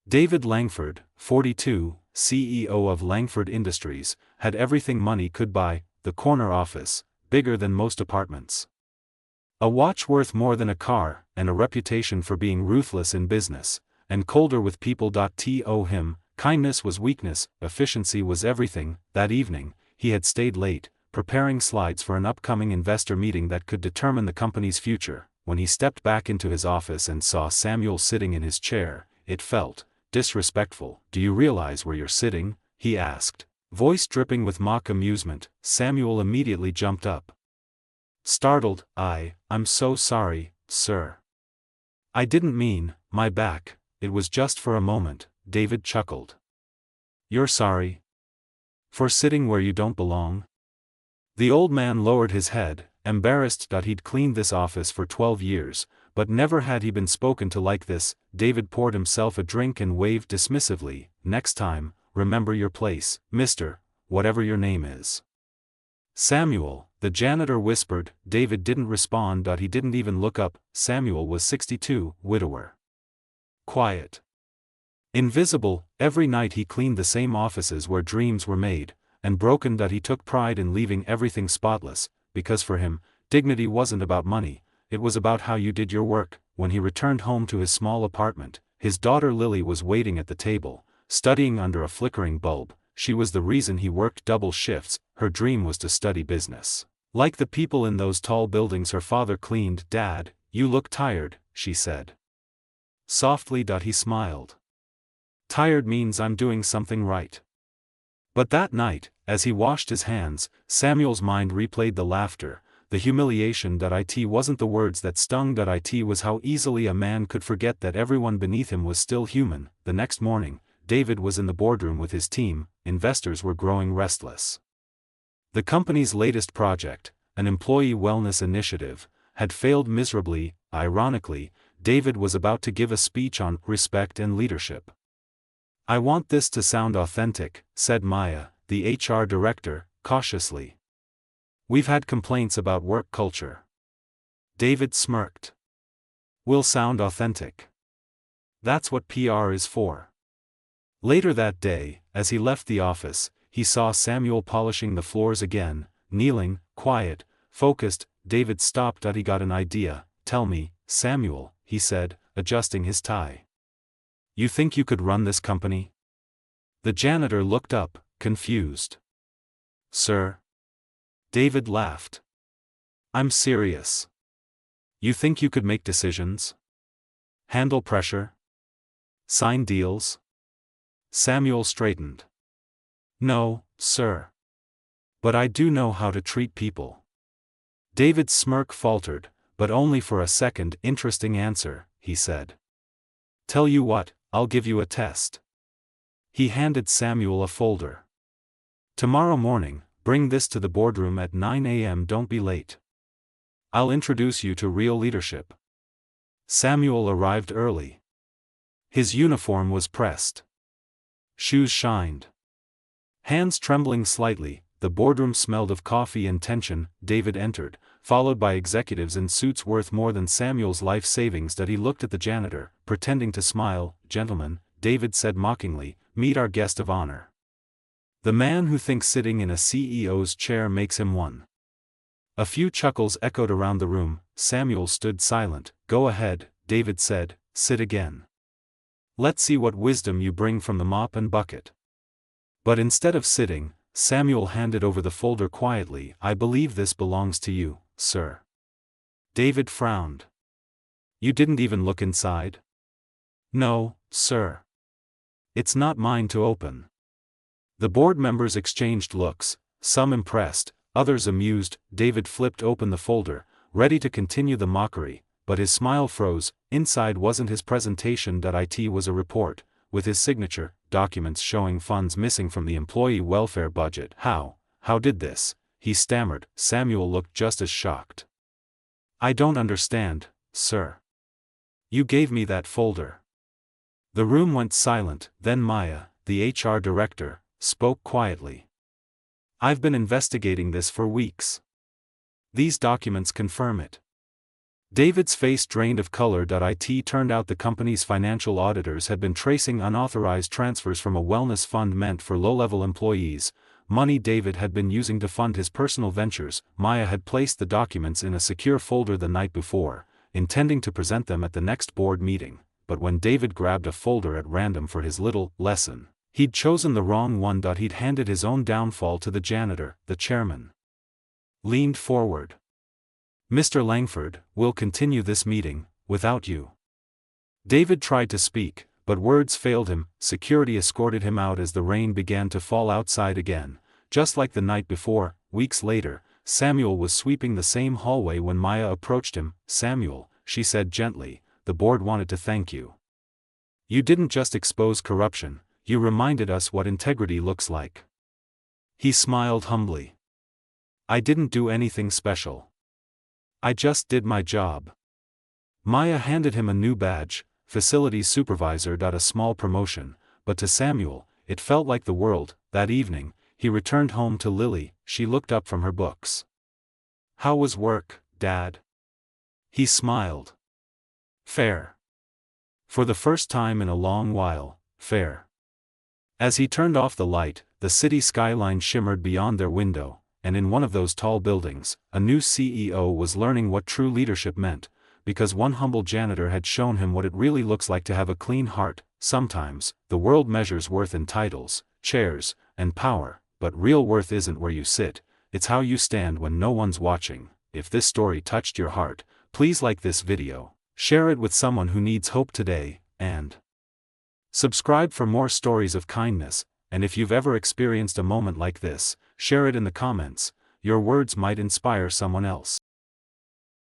David Langford, 42, CEO of Langford Industries, had everything money could buy: the corner office, bigger than most apartments, a watch worth more than a car, and a reputation for being ruthless in business, and colder with people. To him, kindness was weakness, efficiency was everything. That evening, he had stayed late, preparing slides for an upcoming investor meeting that could determine the company's future. When he stepped back into his office and saw Samuel sitting in his chair, it felt disrespectful. "Do you realize where you're sitting?" he asked, voice dripping with mock amusement. Samuel immediately jumped up. Startled, I'm so sorry, sir. I didn't mean, my back, it was just for a moment," David chuckled. "You're sorry? For sitting where you don't belong?" The old man lowered his head, embarrassed. He'd cleaned this office for 12 years, but never had he been spoken to like this. David poured himself a drink and waved dismissively. "Next time, remember your place, Mr. Whatever your name is." "Samuel," the janitor whispered. David didn't respond. He didn't even look up. Samuel was 62, widower. Quiet. Invisible. Every night he cleaned the same offices where dreams were made, and broken. He took pride in leaving everything spotless, because for him, dignity wasn't about money, it was about how you did your work. When he returned home to his small apartment, his daughter Lily was waiting at the table, studying under a flickering bulb. She was the reason he worked double shifts. Her dream was to study business. Like the people in those tall buildings her father cleaned. "Dad, you look tired," she said. Softly. He smiled. "Tired means I'm doing something right." But that night, as he washed his hands, Samuel's mind replayed the laughter, the humiliation. It wasn't the words that stung. It was how easily a man could forget that everyone beneath him was still human. The next morning, David was in the boardroom with his team. Investors were growing restless. The company's latest project, an employee wellness initiative, had failed miserably. Ironically, David was about to give a speech on respect and leadership. "I want this to sound authentic," said Maya, the HR director, cautiously. "We've had complaints about work culture." David smirked. "We'll sound authentic. That's what PR is for." Later that day, as he left the office, he saw Samuel polishing the floors again, kneeling, quiet, focused. David stopped. He got an idea. "Tell me, Samuel," he said, adjusting his tie. "You think you could run this company?" The janitor looked up, confused. "Sir?" David laughed. "I'm serious. You think you could make decisions? Handle pressure? Sign deals?" Samuel straightened. "No, sir. But I do know how to treat people." David's smirk faltered, but only for a second. "Interesting answer," he said. "Tell you what, I'll give you a test." He handed Samuel a folder. "Tomorrow morning, bring this to the boardroom at 9 a.m. Don't be late. I'll introduce you to real leadership." Samuel arrived early. His uniform was pressed. Shoes shined. Hands trembling slightly. The boardroom smelled of coffee and tension. David entered, followed by executives in suits worth more than Samuel's life savings. He looked at the janitor, pretending to smile. "Gentlemen," David said mockingly, "meet our guest of honor. The man who thinks sitting in a CEO's chair makes him one." A few chuckles echoed around the room. Samuel stood silent. "Go ahead," David said, "sit again. Let's see what wisdom you bring from the mop and bucket." But instead of sitting, Samuel handed over the folder quietly. "I believe this belongs to you, sir." David frowned. "You didn't even look inside?" "No, sir. It's not mine to open." The board members exchanged looks, some impressed, others amused. David flipped open the folder, ready to continue the mockery, but his smile froze. Inside wasn't his presentation. It was a report, with his signature, documents showing funds missing from the employee welfare budget. How did this?" he stammered. Samuel looked just as shocked. "I don't understand, sir. You gave me that folder." The room went silent. Then Maya, the HR director, spoke quietly. "I've been investigating this for weeks. These documents confirm it. David's face drained of color. It turned out the company's financial auditors had been tracing unauthorized transfers from a wellness fund meant for low-level employees, money David had been using to fund his personal ventures. Maya had placed the documents in a secure folder the night before, intending to present them at the next board meeting, but when David grabbed a folder at random for his little lesson, he'd chosen the wrong one. He'd handed his own downfall to the janitor. The chairman leaned forward. "Mr. Langford, we'll continue this meeting, without you." David tried to speak, but words failed him. Security escorted him out as the rain began to fall outside again. Just like the night before, weeks later, Samuel was sweeping the same hallway when Maya approached him. "Samuel," she said gently, "the board wanted to thank you. You didn't just expose corruption, you reminded us what integrity looks like." He smiled humbly. "I didn't do anything special. I just did my job." Maya handed him a new badge, facilities supervisor. A small promotion, but to Samuel, it felt like the world. That evening, he returned home to Lily. She looked up from her books. "How was work, Dad?" He smiled. "Fair. For the first time in a long while, fair." As he turned off the light, the city skyline shimmered beyond their window, and in one of those tall buildings, a new CEO was learning what true leadership meant, because one humble janitor had shown him what it really looks like to have a clean heart. Sometimes, the world measures worth in titles, chairs, and power, but real worth isn't where you sit, it's how you stand when no one's watching. If this story touched your heart, please like this video, share it with someone who needs hope today, and subscribe for more stories of kindness. And if you've ever experienced a moment like this, share it in the comments. Your words might inspire someone else.